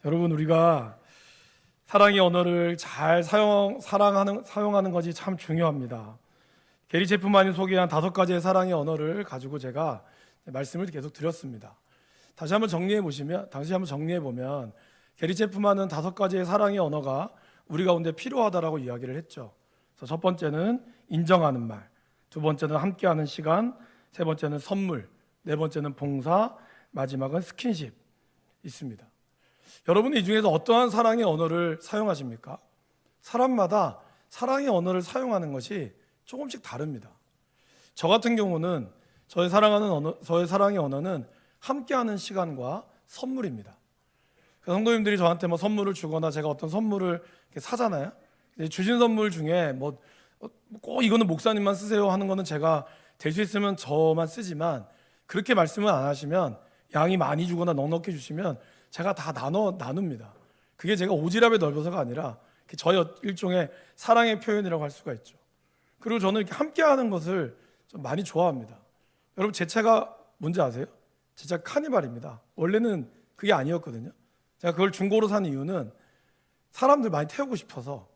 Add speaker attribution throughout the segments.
Speaker 1: 여러분, 우리가 사랑의 언어를 잘 사용하는 것이 참 중요합니다. 게리 체프만이 소개한 5가지의 사랑의 언어를 가지고 제가 말씀을 계속 드렸습니다. 다시 한번 정리해 보면 게리 체프만은 5가지의 사랑의 언어가 우리 가운데 필요하다라고 이야기를 했죠. 그래서 첫 번째는 인정하는 말, 두 번째는 함께하는 시간, 세 번째는 선물, 네 번째는 봉사, 마지막은 스킨십 있습니다. 여러분, 이 중에서 어떠한 사랑의 언어를 사용하십니까? 사람마다 사랑의 언어를 사용하는 것이 조금씩 다릅니다. 저 같은 경우는 저의 사랑의 언어는 함께하는 시간과 선물입니다. 성도님들이 저한테 선물을 주거나 제가 어떤 선물을 사잖아요. 주신 선물 중에 꼭 이거는 목사님만 쓰세요 하는 거는 제가 될 수 있으면 저만 쓰지만, 그렇게 말씀을 안 하시면, 양이 많이 주거나 넉넉히 주시면 제가 다 나눕니다. 그게 제가 오지랖이 넓어서가 아니라 저의 일종의 사랑의 표현이라고 할 수가 있죠. 그리고 저는 이렇게 함께하는 것을 좀 많이 좋아합니다. 여러분, 제 차가 뭔지 아세요? 제 차 카니발입니다. 원래는 그게 아니었거든요. 제가 그걸 중고로 산 이유는 사람들 많이 태우고 싶어서.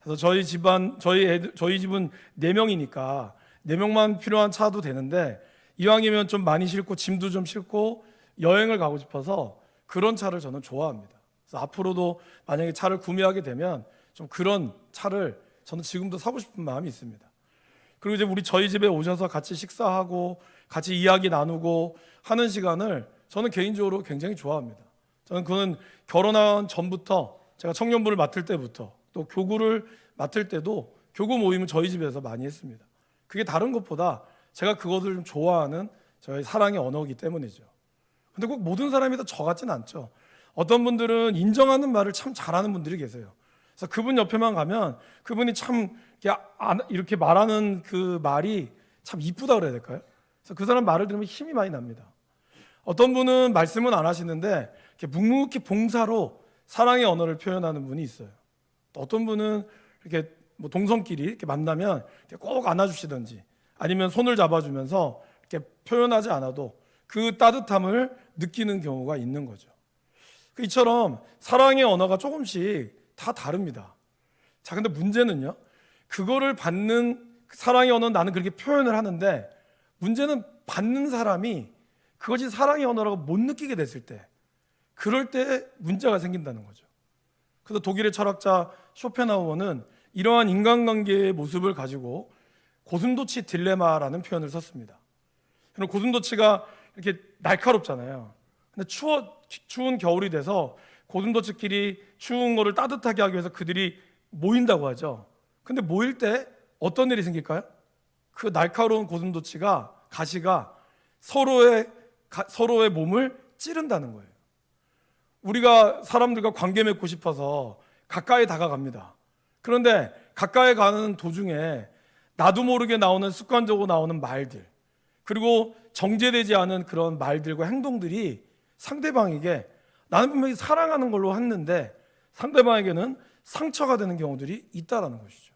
Speaker 1: 그래서 저희 집은 4명이니까 4명만 필요한 차도 되는데, 이왕이면 좀 많이 싣고 짐도 좀 싣고 여행을 가고 싶어서 그런 차를 저는 좋아합니다. 그래서 앞으로도 만약에 차를 구매하게 되면 좀 그런 차를 저는 지금도 사고 싶은 마음이 있습니다. 그리고 이제 저희 집에 오셔서 같이 식사하고 같이 이야기 나누고 하는 시간을 저는 개인적으로 굉장히 좋아합니다. 저는 그건 결혼한 전부터, 제가 청년부를 맡을 때부터, 또 교구를 맡을 때도 교구 모임을 저희 집에서 많이 했습니다. 그게 다른 것보다 제가 그것을 좀 좋아하는 저의 사랑의 언어이기 때문이죠. 근데 꼭 모든 사람이 다 저 같진 않죠. 어떤 분들은 인정하는 말을 참 잘하는 분들이 계세요. 그래서 그분 옆에만 가면 그분이 참 이렇게 말하는 그 말이 참 이쁘다 그래야 될까요? 그래서 그 사람 말을 들으면 힘이 많이 납니다. 어떤 분은 말씀은 안 하시는데 이렇게 묵묵히 봉사로 사랑의 언어를 표현하는 분이 있어요. 또 어떤 분은 이렇게 동성끼리 이렇게 만나면 이렇게 꼭 안아주시든지, 아니면 손을 잡아주면서 이렇게 표현하지 않아도 그 따뜻함을 느끼는 경우가 있는 거죠. 이처럼 사랑의 언어가 조금씩 다 다릅니다. 자, 근데 문제는요, 그거를 받는 사랑의 언어는 나는 그렇게 표현을 하는데, 문제는 받는 사람이 그것이 사랑의 언어라고 못 느끼게 됐을 때, 그럴 때 문제가 생긴다는 거죠. 그래서 독일의 철학자 쇼펜하우어는 이러한 인간관계의 모습을 가지고 고슴도치 딜레마라는 표현을 썼습니다. 고슴도치가 이렇게 날카롭잖아요. 근데 추운 겨울이 돼서 고슴도치끼리 추운 거를 따뜻하게 하기 위해서 그들이 모인다고 하죠. 근데 모일 때 어떤 일이 생길까요? 그 날카로운 고슴도치가, 가시가 서로의 몸을 찌른다는 거예요. 우리가 사람들과 관계 맺고 싶어서 가까이 다가갑니다. 그런데 가까이 가는 도중에 나도 모르게 나오는, 습관적으로 나오는 말들, 그리고 정제되지 않은 그런 말들과 행동들이 상대방에게, 나는 분명히 사랑하는 걸로 했는데 상대방에게는 상처가 되는 경우들이 있다라는 것이죠.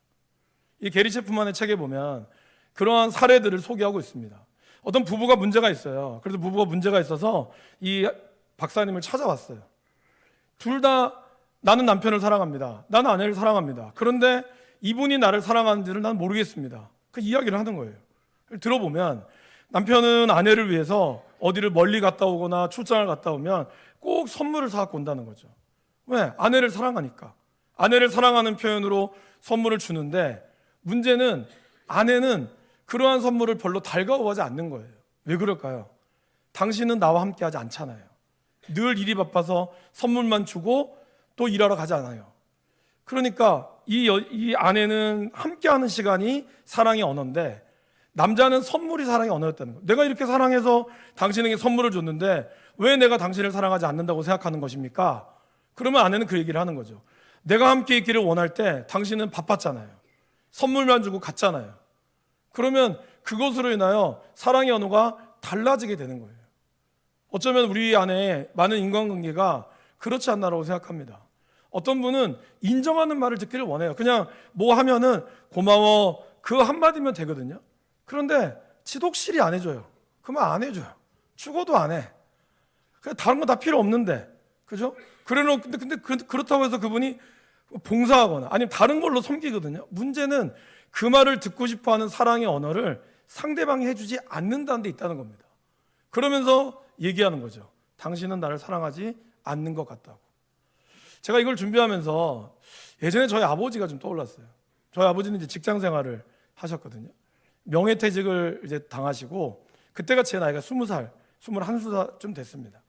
Speaker 1: 이 게리 체프만의 책에 보면 그러한 사례들을 소개하고 있습니다. 어떤 부부가 문제가 있어요. 그래서 부부가 문제가 있어서 이 박사님을 찾아왔어요. 둘 다 나는 남편을 사랑합니다. 나는 아내를 사랑합니다. 그런데 이분이 나를 사랑하는지를 난 모르겠습니다. 그 이야기를 하는 거예요. 들어보면 남편은 아내를 위해서 어디를 멀리 갔다 오거나 출장을 갔다 오면 꼭 선물을 사갖고 온다는 거죠. 왜? 아내를 사랑하니까. 아내를 사랑하는 표현으로 선물을 주는데, 문제는 아내는 그러한 선물을 별로 달가워하지 않는 거예요. 왜 그럴까요? 당신은 나와 함께 하지 않잖아요. 늘 일이 바빠서 선물만 주고 또 일하러 가지 않아요. 그러니까 이 아내는 함께하는 시간이 사랑의 언어인데, 남자는 선물이 사랑의 언어였다는 거예요. 내가 이렇게 사랑해서 당신에게 선물을 줬는데 왜 내가 당신을 사랑하지 않는다고 생각하는 것입니까? 그러면 아내는 그 얘기를 하는 거죠. 내가 함께 있기를 원할 때 당신은 바빴잖아요. 선물만 주고 갔잖아요. 그러면 그것으로 인하여 사랑의 언어가 달라지게 되는 거예요. 어쩌면 우리 안에 많은 인간관계가 그렇지 않나라고 생각합니다. 어떤 분은 인정하는 말을 듣기를 원해요. 그냥 뭐 하면은 고마워, 그 한마디면 되거든요. 그런데 지독실이 안 해줘요. 그 말 안 해줘요. 죽어도 안 해. 그냥 다른 거 다 필요 없는데, 그죠? 근데 그렇다고 해서 그분이 봉사하거나 아니면 다른 걸로 섬기거든요. 문제는 그 말을 듣고 싶어하는 사랑의 언어를 상대방이 해주지 않는다는 데 있다는 겁니다. 그러면서 얘기하는 거죠. 당신은 나를 사랑하지 않는 것 같다고. 제가 이걸 준비하면서 예전에 저희 아버지가 좀 떠올랐어요. 저희 아버지는 이제 직장 생활을 하셨거든요. 명예퇴직을 이제 당하시고 그때가 제 나이가 20살, 21살쯤 됐습니다.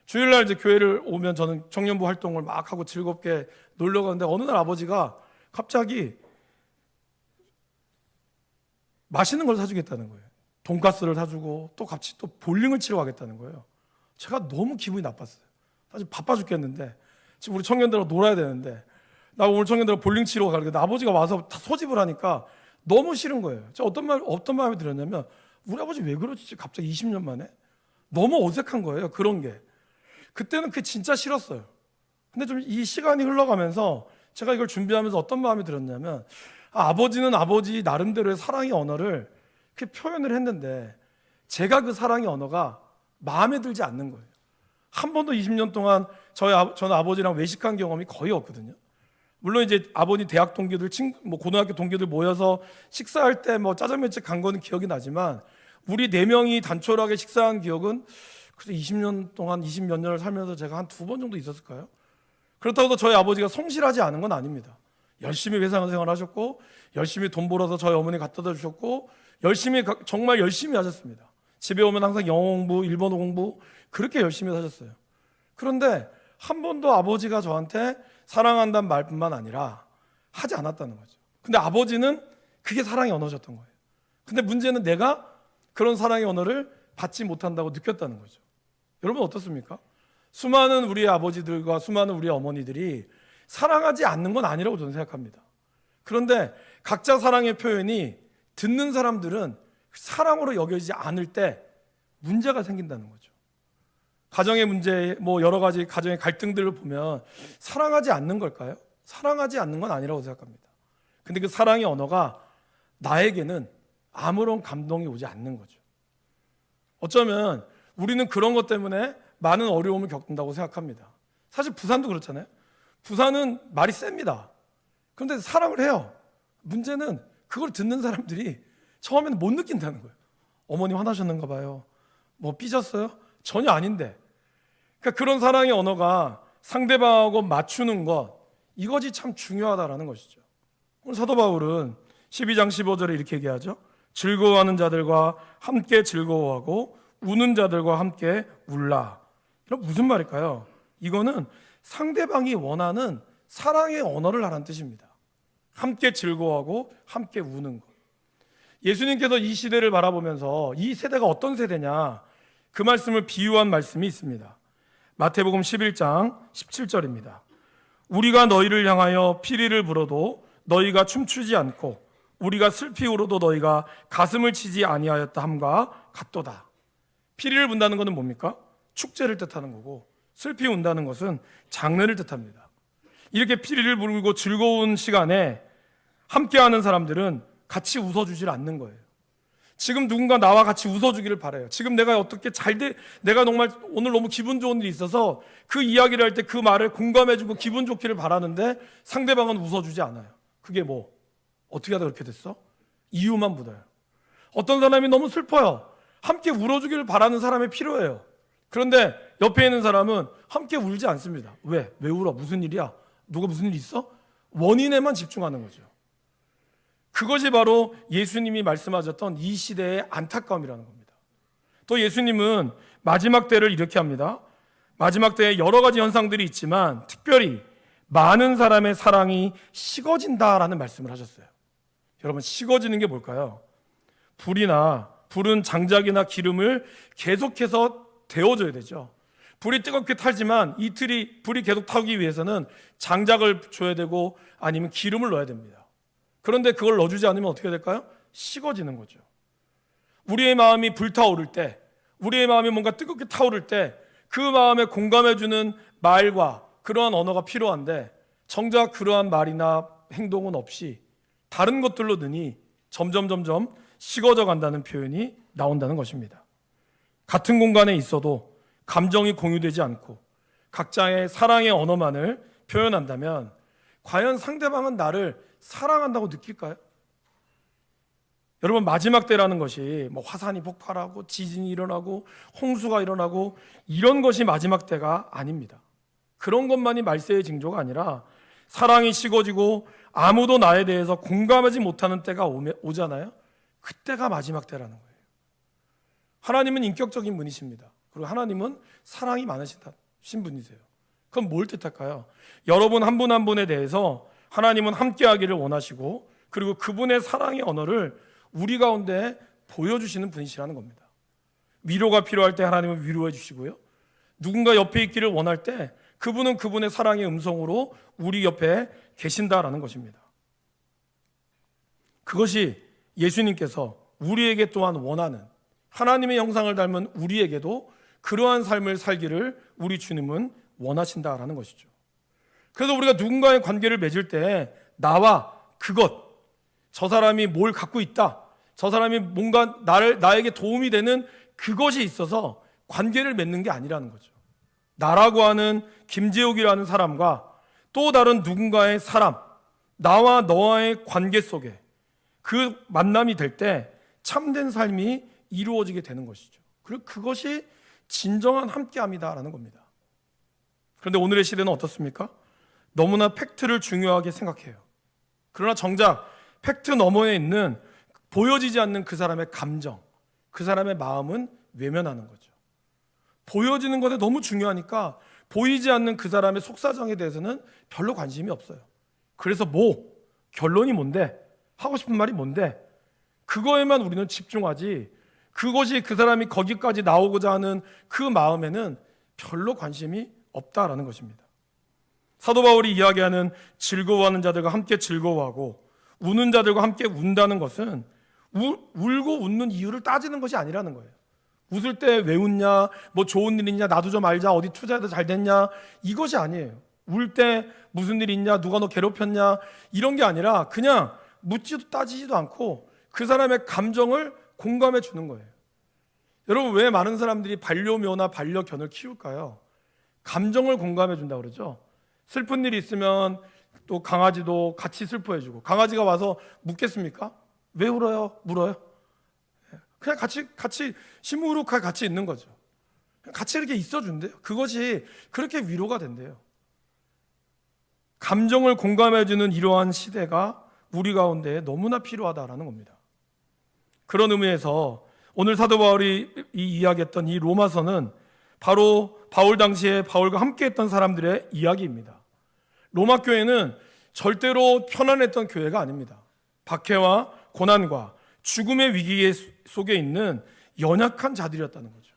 Speaker 1: 주일날 이제 교회를 오면 저는 청년부 활동을 막 하고 즐겁게 놀러 가는데 어느 날 아버지가 갑자기 맛있는 걸 사주겠다는 거예요. 돈가스를 사주고 또 같이 또 볼링을 치러 가겠다는 거예요. 제가 너무 기분이 나빴어요. 사실 바빠 죽겠는데 지금 우리 청년들하고 놀아야 되는데 나 오늘 청년들하고 볼링 치러 가는데 아버지가 와서 다 소집을 하니까 너무 싫은 거예요. 제가 어떤 마음이 들었냐면 우리 아버지 왜 그러지? 갑자기 20년 만에 너무 어색한 거예요. 그런 게 그때는 그게 진짜 싫었어요. 근데 좀 이 시간이 흘러가면서 제가 이걸 준비하면서 어떤 마음이 들었냐면 아버지는 아버지 나름대로의 사랑의 언어를 그렇게 표현을 했는데 제가 그 사랑의 언어가 마음에 들지 않는 거예요. 한 번도 20년 동안 저는 아버지랑 외식한 경험이 거의 없거든요. 물론 이제 아버지 대학 동기들, 고등학교 동기들 모여서 식사할 때 뭐 짜장면집 간 거는 기억이 나지만 우리 4명이 단촐하게 식사한 기억은 그래서 20년 동안 20몇 년을 살면서 제가 한 2번 정도 있었을까요? 그렇다고 해서 저희 아버지가 성실하지 않은 건 아닙니다. 열심히 회사 생활 하셨고 열심히 돈 벌어서 저희 어머니 갖다 주셨고 정말 열심히 하셨습니다. 집에 오면 항상 영어 공부, 일본어 공부 그렇게 열심히 하셨어요. 그런데 한 번도 아버지가 저한테 사랑한다는 말뿐만 아니라 하지 않았다는 거죠. 근데 아버지는 그게 사랑의 언어셨던 거예요. 근데 문제는 내가 그런 사랑의 언어를 받지 못한다고 느꼈다는 거죠. 여러분 어떻습니까? 수많은 우리 아버지들과 수많은 우리 어머니들이 사랑하지 않는 건 아니라고 저는 생각합니다. 그런데 각자 사랑의 표현이 듣는 사람들은 사랑으로 여겨지지 않을 때 문제가 생긴다는 거죠. 가정의 문제, 여러 가지 가정의 갈등들을 보면 사랑하지 않는 걸까요? 사랑하지 않는 건 아니라고 생각합니다. 근데 그 사랑의 언어가 나에게는 아무런 감동이 오지 않는 거죠. 어쩌면 우리는 그런 것 때문에 많은 어려움을 겪는다고 생각합니다. 사실 부산도 그렇잖아요. 부산은 말이 셉니다. 그런데 사랑을 해요. 문제는 그걸 듣는 사람들이 처음에는 못 느낀다는 거예요. 어머니 화나셨는가 봐요. 삐졌어요? 전혀 아닌데. 그러니까 그런 사랑의 언어가 상대방하고 맞추는 것, 이것이 참 중요하다라는 것이죠. 오늘 사도 바울은 12장 15절에 이렇게 얘기하죠. 즐거워하는 자들과 함께 즐거워하고 우는 자들과 함께 울라. 그럼 무슨 말일까요? 이거는 상대방이 원하는 사랑의 언어를 하라는 뜻입니다. 함께 즐거워하고 함께 우는 것. 예수님께서 이 시대를 바라보면서 이 세대가 어떤 세대냐, 그 말씀을 비유한 말씀이 있습니다. 마태복음 11장 17절입니다. 우리가 너희를 향하여 피리를 불어도 너희가 춤추지 않고 우리가 슬피 울어도 너희가 가슴을 치지 아니하였다 함과 같도다. 피리를 분다는 것은 뭡니까? 축제를 뜻하는 거고 슬피 운다는 것은 장례를 뜻합니다. 이렇게 피리를 불고 즐거운 시간에 함께하는 사람들은 같이 웃어주질 않는 거예요. 지금 누군가 나와 같이 웃어주기를 바라요. 지금 내가 어떻게 내가 정말 오늘 너무 기분 좋은 일이 있어서 그 이야기를 할 때 그 말을 공감해주고 기분 좋기를 바라는데 상대방은 웃어주지 않아요. 그게 어떻게 하다 그렇게 됐어? 이유만 묻어요. 어떤 사람이 너무 슬퍼요. 함께 울어주기를 바라는 사람이 필요해요. 그런데 옆에 있는 사람은 함께 울지 않습니다. 왜 울어? 무슨 일이야? 누가 무슨 일 있어? 원인에만 집중하는 거죠. 그것이 바로 예수님이 말씀하셨던 이 시대의 안타까움이라는 겁니다. 또 예수님은 마지막 때를 이렇게 합니다. 마지막 때에 여러 가지 현상들이 있지만 특별히 많은 사람의 사랑이 식어진다라는 말씀을 하셨어요. 여러분, 식어지는 게 뭘까요? 불은 장작이나 기름을 계속해서 데워줘야 되죠. 불이 뜨겁게 타지만 불이 계속 타기 위해서는 장작을 줘야 되고 아니면 기름을 넣어야 됩니다. 그런데 그걸 넣어주지 않으면 어떻게 될까요? 식어지는 거죠. 우리의 마음이 불타오를 때, 우리의 마음이 뭔가 뜨겁게 타오를 때 그 마음에 공감해주는 말과 그러한 언어가 필요한데 정작 그러한 말이나 행동은 없이 다른 것들로 느니 점점 식어져 간다는 표현이 나온다는 것입니다. 같은 공간에 있어도 감정이 공유되지 않고 각자의 사랑의 언어만을 표현한다면 과연 상대방은 나를 사랑한다고 느낄까요? 여러분, 마지막 때라는 것이 뭐 화산이 폭발하고 지진이 일어나고 홍수가 일어나고 이런 것이 마지막 때가 아닙니다. 그런 것만이 말세의 징조가 아니라 사랑이 식어지고 아무도 나에 대해서 공감하지 못하는 때가 오잖아요. 그때가 마지막 때라는 거예요. 하나님은 인격적인 분이십니다. 그리고 하나님은 사랑이 많으신 분이세요. 그럼 뭘 뜻할까요? 여러분 한 분 한 분에 대해서 하나님은 함께하기를 원하시고, 그리고 그분의 사랑의 언어를 우리 가운데 보여주시는 분이시라는 겁니다. 위로가 필요할 때 하나님은 위로해 주시고요, 누군가 옆에 있기를 원할 때 그분은 그분의 사랑의 음성으로 우리 옆에 계신다라는 것입니다. 그것이 예수님께서 우리에게 또한 원하는, 하나님의 형상을 닮은 우리에게도 그러한 삶을 살기를 우리 주님은 원하신다라는 것이죠. 그래서 우리가 누군가의 관계를 맺을 때 나와 그것, 저 사람이 뭘 갖고 있다, 저 사람이 뭔가 나에게 도움이 되는 그것이 있어서 관계를 맺는 게 아니라는 거죠. 나라고 하는 김재욱이라는 사람과 또 다른 누군가의 사람, 나와 너와의 관계 속에 그 만남이 될 때 참된 삶이 이루어지게 되는 것이죠. 그리고 그것이 진정한 함께함이다라는 겁니다. 그런데 오늘의 시대는 어떻습니까? 너무나 팩트를 중요하게 생각해요. 그러나 정작 팩트 너머에 있는 보여지지 않는 그 사람의 감정, 그 사람의 마음은 외면하는 거죠. 보여지는 것에 너무 중요하니까 보이지 않는 그 사람의 속사정에 대해서는 별로 관심이 없어요. 그래서 결론이 뭔데? 하고 싶은 말이 뭔데? 그거에만 우리는 집중하지, 그것이 그 사람이 거기까지 나오고자 하는 그 마음에는 별로 관심이 없다라는 것입니다. 사도 바울이 이야기하는 즐거워하는 자들과 함께 즐거워하고 우는 자들과 함께 운다는 것은 울고 웃는 이유를 따지는 것이 아니라는 거예요. 웃을 때 왜 웃냐, 뭐 좋은 일 있냐, 나도 좀 알자, 어디 투자해도 잘 됐냐, 이것이 아니에요. 울 때 무슨 일 있냐, 누가 너 괴롭혔냐, 이런 게 아니라 그냥 묻지도 따지지도 않고 그 사람의 감정을 공감해 주는 거예요. 여러분, 왜 많은 사람들이 반려묘나 반려견을 키울까요? 감정을 공감해 준다고 그러죠. 슬픈 일이 있으면 또 강아지도 같이 슬퍼해 주고, 강아지가 와서 묻겠습니까? 왜 울어요? 물어요? 그냥 같이 시무룩하게 같이 있는 거죠. 같이 이렇게 있어준대요. 그것이 그렇게 위로가 된대요. 감정을 공감해주는 이러한 시대가 우리 가운데 너무나 필요하다라는 겁니다. 그런 의미에서 오늘 사도 바울이 이야기했던 이 로마서는 바로 바울 당시에 바울과 함께했던 사람들의 이야기입니다. 로마 교회는 절대로 편안했던 교회가 아닙니다. 박해와 고난과 죽음의 위기 속에 있는 연약한 자들이었다는 거죠.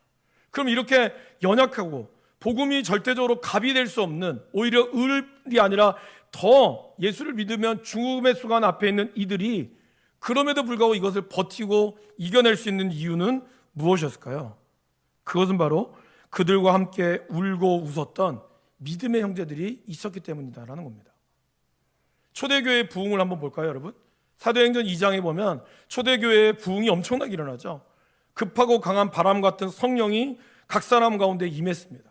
Speaker 1: 그럼 이렇게 연약하고 복음이 절대적으로 갑이 될 수 없는, 오히려 을이 아니라 더 예수를 믿으면 죽음의 수간 앞에 있는 이들이 그럼에도 불구하고 이것을 버티고 이겨낼 수 있는 이유는 무엇이었을까요? 그것은 바로 그들과 함께 울고 웃었던 믿음의 형제들이 있었기 때문이다라는 겁니다. 초대교회의 부흥을 한번 볼까요, 여러분? 사도행전 2장에 보면 초대교회의 부흥이 엄청나게 일어나죠. 급하고 강한 바람 같은 성령이 각 사람 가운데 임했습니다.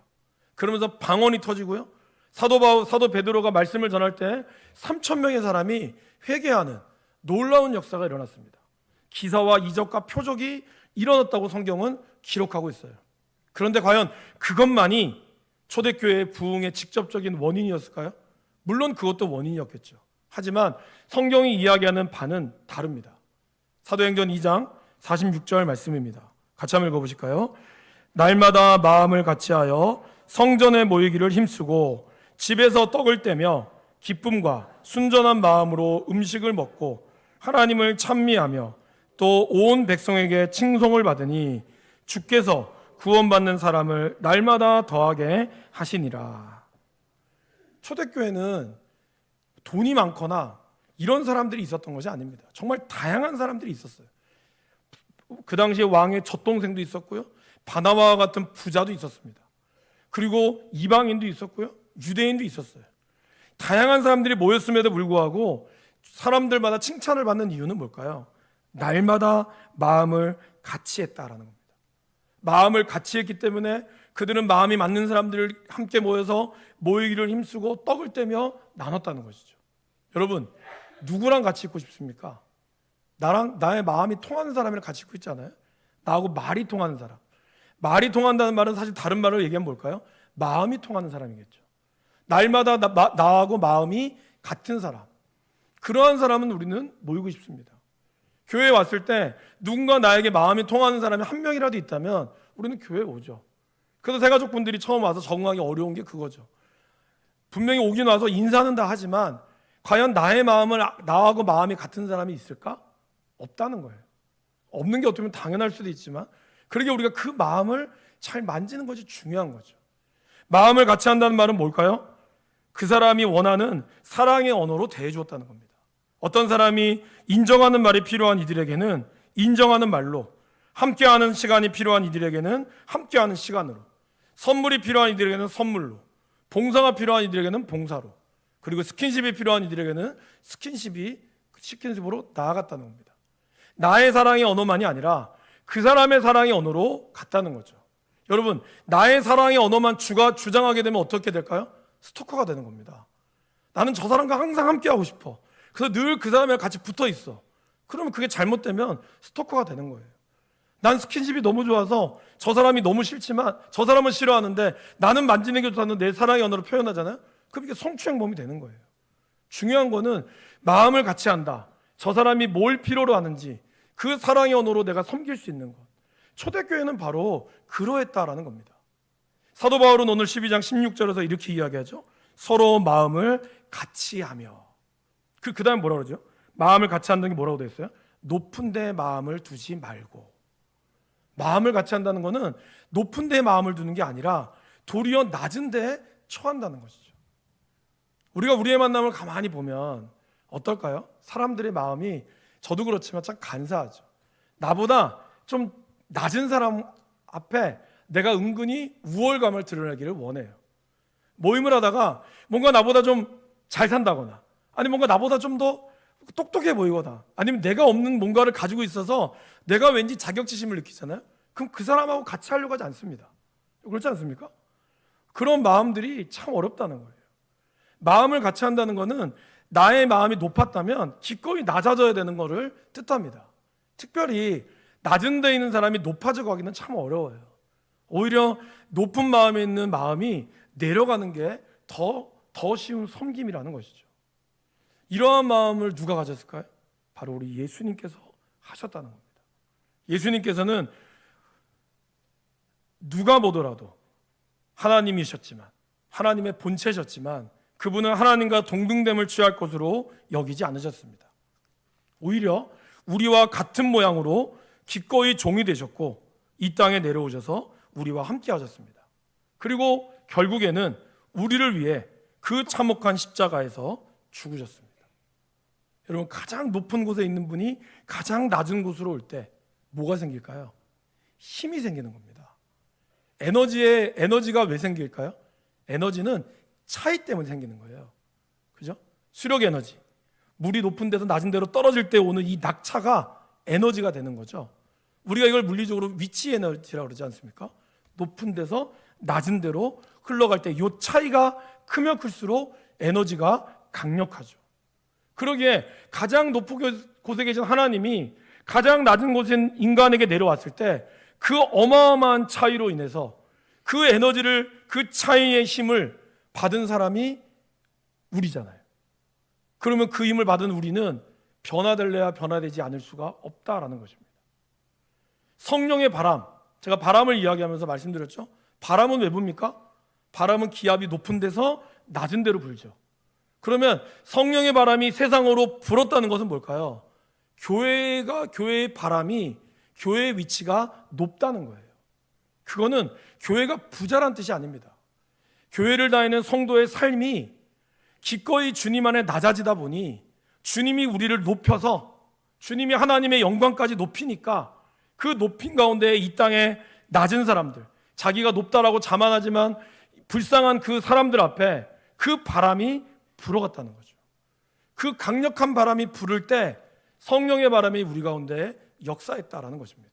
Speaker 1: 그러면서 방언이 터지고요, 사도 베드로가 말씀을 전할 때 3,000명의 사람이 회개하는 놀라운 역사가 일어났습니다. 기사와 이적과 표적이 일어났다고 성경은 기록하고 있어요. 그런데 과연 그것만이 초대교회의 부흥의 직접적인 원인이었을까요? 물론 그것도 원인이었겠죠. 하지만 성경이 이야기하는 바는 다릅니다. 사도행전 2장 46절 말씀입니다. 같이 한번 읽어보실까요? 날마다 마음을 같이하여 성전에 모이기를 힘쓰고 집에서 떡을 떼며 기쁨과 순전한 마음으로 음식을 먹고 하나님을 찬미하며 또 온 백성에게 칭송을 받으니 주께서 구원받는 사람을 날마다 더하게 하시니라. 초대교회는 돈이 많거나 이런 사람들이 있었던 것이 아닙니다. 정말 다양한 사람들이 있었어요. 그 당시에 왕의 젖동생도 있었고요, 바나바와 같은 부자도 있었습니다. 그리고 이방인도 있었고요, 유대인도 있었어요. 다양한 사람들이 모였음에도 불구하고 사람들마다 칭찬을 받는 이유는 뭘까요? 날마다 마음을 같이 했다라는 겁니다. 마음을 같이 했기 때문에 그들은 마음이 맞는 사람들을 함께 모여서 모이기를 힘쓰고 떡을 떼며 나눴다는 것이죠. 여러분, 누구랑 같이 있고 싶습니까? 나의 마음이 통하는 사람이랑 같이 있고 있잖아요. 나하고 말이 통하는 사람. 말이 통한다는 말은 사실 다른 말을 얘기하면 뭘까요? 마음이 통하는 사람이겠죠. 날마다 나하고 마음이 같은 사람. 그러한 사람은 우리는 모이고 싶습니다. 교회에 왔을 때 누군가 나에게 마음이 통하는 사람이 한 명이라도 있다면 우리는 교회에 오죠. 그래서 새가족 분들이 처음 와서 적응하기 어려운 게 그거죠. 분명히 오긴 와서 인사는 다 하지만 과연 나하고 마음이 같은 사람이 있을까? 없다는 거예요. 없는 게 어떻게 보면 당연할 수도 있지만, 그러게 우리가 그 마음을 잘 만지는 것이 중요한 거죠. 마음을 같이 한다는 말은 뭘까요? 그 사람이 원하는 사랑의 언어로 대해 주었다는 겁니다. 어떤 사람이 인정하는 말이 필요한 이들에게는 인정하는 말로, 함께하는 시간이 필요한 이들에게는 함께하는 시간으로, 선물이 필요한 이들에게는 선물로, 봉사가 필요한 이들에게는 봉사로, 그리고 스킨십이 필요한 이들에게는 스킨십으로 나아갔다는 겁니다. 나의 사랑의 언어만이 아니라 그 사람의 사랑의 언어로 갔다는 거죠. 여러분, 나의 사랑의 언어만 주장하게 되면 어떻게 될까요? 스토커가 되는 겁니다. 나는 저 사람과 항상 함께하고 싶어. 그래서 늘 그 사람이랑 같이 붙어 있어. 그러면 그게 잘못되면 스토커가 되는 거예요. 난 스킨십이 너무 좋아서 저 사람이 너무 싫지만 저 사람은 싫어하는데 나는 만지는 게 좋다는 내 사랑의 언어로 표현하잖아요. 그럼 이게 성추행범이 되는 거예요. 중요한 거는 마음을 같이 한다. 저 사람이 뭘 필요로 하는지 그 사랑의 언어로 내가 섬길 수 있는 것. 초대교회는 바로 그러했다라는 겁니다. 사도 바울은 오늘 12장 16절에서 이렇게 이야기하죠. 서로 마음을 같이 하며. 그 다음에 뭐라고 그러죠? 마음을 같이 한다는 게 뭐라고 되어 있어요? 높은 데 마음을 두지 말고. 마음을 같이 한다는 것은 높은 데 마음을 두는 게 아니라 도리어 낮은 데에 처한다는 것이죠. 우리가 우리의 만남을 가만히 보면 어떨까요? 사람들의 마음이, 저도 그렇지만 참 간사하죠. 나보다 좀 낮은 사람 앞에 내가 은근히 우월감을 드러내기를 원해요. 모임을 하다가 뭔가 나보다 좀 잘 산다거나, 아니 뭔가 나보다 좀 더 똑똑해 보이거나, 아니면 내가 없는 뭔가를 가지고 있어서 내가 왠지 자격지심을 느끼잖아요. 그럼 그 사람하고 같이 하려고 하지 않습니다. 그렇지 않습니까? 그런 마음들이 참 어렵다는 거예요. 마음을 같이 한다는 것은 나의 마음이 높았다면 기꺼이 낮아져야 되는 것을 뜻합니다. 특별히 낮은 데 있는 사람이 높아져 가기는 참 어려워요. 오히려 높은 마음에 있는 마음이 내려가는 게 더 쉬운 섬김이라는 것이죠. 이러한 마음을 누가 가졌을까요? 바로 우리 예수님께서 하셨다는 겁니다. 예수님께서는 누가 보더라도 하나님이셨지만, 하나님의 본체셨지만 그분은 하나님과 동등됨을 취할 것으로 여기지 않으셨습니다. 오히려 우리와 같은 모양으로 기꺼이 종이 되셨고 이 땅에 내려오셔서 우리와 함께 하셨습니다. 그리고 결국에는 우리를 위해 그 참혹한 십자가에서 죽으셨습니다. 여러분, 가장 높은 곳에 있는 분이 가장 낮은 곳으로 올 때 뭐가 생길까요? 힘이 생기는 겁니다. 에너지가 왜 생길까요? 에너지는 차이 때문에 생기는 거예요. 그죠? 수력 에너지. 물이 높은 데서 낮은 데로 떨어질 때 오는 이 낙차가 에너지가 되는 거죠. 우리가 이걸 물리적으로 위치 에너지라고 그러지 않습니까? 높은 데서 낮은 데로 흘러갈 때 이 차이가 크면 클수록 에너지가 강력하죠. 그러기에 가장 높은 곳에 계신 하나님이 가장 낮은 곳에 인간에게 내려왔을 때 그 어마어마한 차이로 인해서 그 에너지를, 그 차이의 힘을 받은 사람이 우리잖아요. 그러면 그 힘을 받은 우리는 변화될래야 변화되지 않을 수가 없다라는 것입니다. 성령의 바람, 제가 바람을 이야기하면서 말씀드렸죠. 바람은 왜 붑니까? 바람은 기압이 높은 데서 낮은 데로 불죠. 그러면 성령의 바람이 세상으로 불었다는 것은 뭘까요? 교회의 바람이, 교회의 위치가 높다는 거예요. 그거는 교회가 부자란 뜻이 아닙니다. 교회를 다니는 성도의 삶이 기꺼이 주님 안에 낮아지다 보니 주님이 우리를 높여서 주님이 하나님의 영광까지 높이니까 그 높임 가운데 이 땅에 낮은 사람들, 자기가 높다라고 자만하지만 불쌍한 그 사람들 앞에 그 바람이 불어갔다는 거죠. 그 강력한 바람이 불을 때 성령의 바람이 우리 가운데 역사했다라는 것입니다.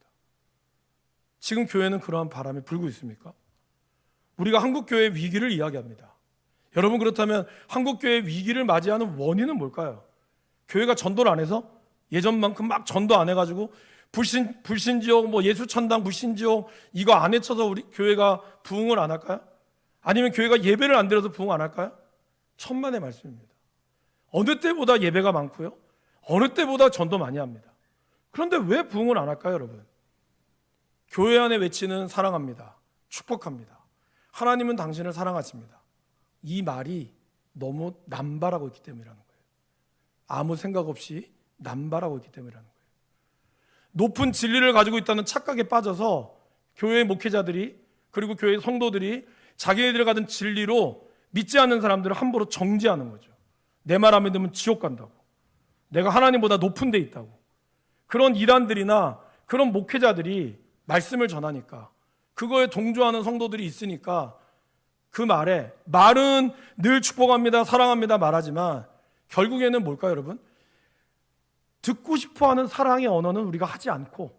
Speaker 1: 지금 교회는 그러한 바람이 불고 있습니까? 우리가 한국교회의 위기를 이야기합니다. 여러분, 그렇다면 한국교회의 위기를 맞이하는 원인은 뭘까요? 교회가 전도를 안 해서? 예전만큼 막 전도 안 해가지고 불신지옥, 예수천당, 불신지옥 이거 안 해쳐서 우리 교회가 부흥을 안 할까요? 아니면 교회가 예배를 안 드려서 부흥 안 할까요? 천만의 말씀입니다. 어느 때보다 예배가 많고요, 어느 때보다 전도 많이 합니다. 그런데 왜 부흥을 안 할까요, 여러분? 교회 안에 외치는 사랑합니다, 축복합니다, 하나님은 당신을 사랑하십니다, 이 말이 너무 남발하고 있기 때문이라는 거예요. 아무 생각 없이 남발하고 있기 때문이라는 거예요. 높은 진리를 가지고 있다는 착각에 빠져서 교회 목회자들이, 그리고 교회 성도들이 자기네들이 가진 진리로 믿지 않는 사람들을 함부로 정죄하는 거죠. 내 말 안 믿으면 지옥 간다고, 내가 하나님보다 높은 데 있다고. 그런 이단들이나 그런 목회자들이 말씀을 전하니까, 그거에 동조하는 성도들이 있으니까 그 말은 늘 축복합니다, 사랑합니다 말하지만 결국에는 뭘까요, 여러분? 듣고 싶어하는 사랑의 언어는 우리가 하지 않고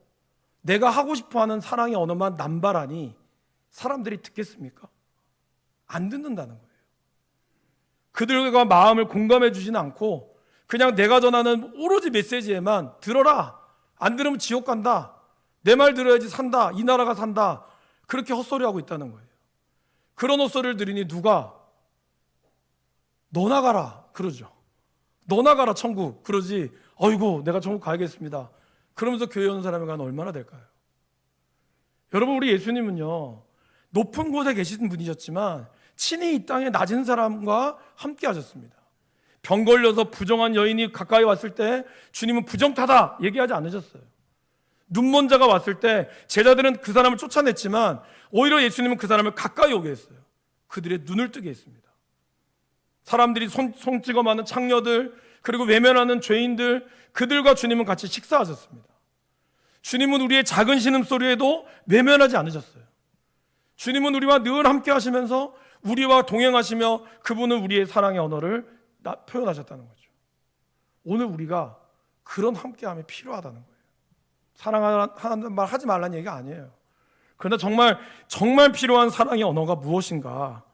Speaker 1: 내가 하고 싶어하는 사랑의 언어만 남발하니 사람들이 듣겠습니까? 안 듣는다는 거예요. 그들과 마음을 공감해 주지는 않고 그냥 내가 전하는 오로지 메시지에만 들어라, 안 들으면 지옥 간다, 내 말 들어야지 산다, 이 나라가 산다, 그렇게 헛소리하고 있다는 거예요. 그런 헛소리를 들으니 누가 너 나가라 그러죠. 너 나가라 천국 그러지, 어이구 내가 천국 가야겠습니다 그러면서 교회 오는 사람이 가면 얼마나 될까요? 여러분, 우리 예수님은요, 높은 곳에 계신 분이셨지만 친히 이 땅에 낮은 사람과 함께 하셨습니다. 병 걸려서 부정한 여인이 가까이 왔을 때 주님은 부정타다 얘기하지 않으셨어요. 눈먼 자가 왔을 때 제자들은 그 사람을 쫓아냈지만 오히려 예수님은 그 사람을 가까이 오게 했어요. 그들의 눈을 뜨게 했습니다. 사람들이 손 찍어 마는 창녀들, 그리고 외면하는 죄인들, 그들과 주님은 같이 식사하셨습니다. 주님은 우리의 작은 신음소리에도 외면하지 않으셨어요. 주님은 우리와 늘 함께 하시면서 우리와 동행하시며 그분은 우리의 사랑의 언어를 표현하셨다는 거죠. 오늘 우리가 그런 함께함이 필요하다는 거예요. 사랑하는 말 하지 말라는 얘기가 아니에요. 그러나 정말 필요한 사랑의 언어가 무엇인가?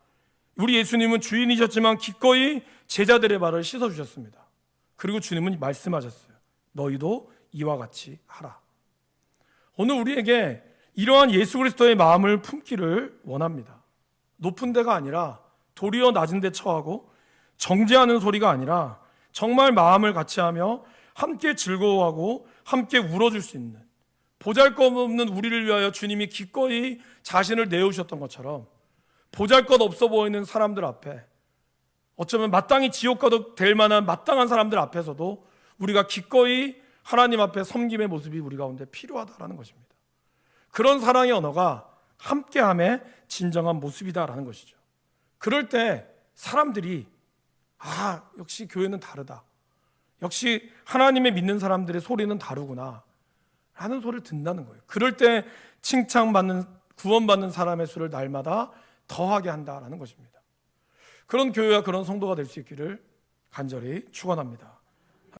Speaker 1: 우리 예수님은 주인이셨지만 기꺼이 제자들의 발을 씻어주셨습니다. 그리고 주님은 말씀하셨어요. 너희도 이와 같이 하라. 오늘 우리에게 이러한 예수 그리스도의 마음을 품기를 원합니다. 높은 데가 아니라 도리어 낮은 데 처하고 정죄하는 소리가 아니라 정말 마음을 같이 하며 함께 즐거워하고 함께 울어줄 수 있는, 보잘것없는 우리를 위하여 주님이 기꺼이 자신을 내어주셨던 것처럼 보잘것없어 보이는 사람들 앞에, 어쩌면 마땅히 지옥 가도 될 만한 마땅한 사람들 앞에서도 우리가 기꺼이 하나님 앞에 섬김의 모습이 우리 가운데 필요하다라는 것입니다. 그런 사랑의 언어가 함께함의 진정한 모습이다라는 것이죠. 그럴 때 사람들이 역시 교회는 다르다, 역시 하나님의 믿는 사람들의 소리는 다르구나 라는 소리를 듣는다는 거예요. 그럴 때 칭찬받는, 구원받는 사람의 수를 날마다 더하게 한다라는 것입니다. 그런 교회와 그런 성도가 될 수 있기를 간절히 축원합니다.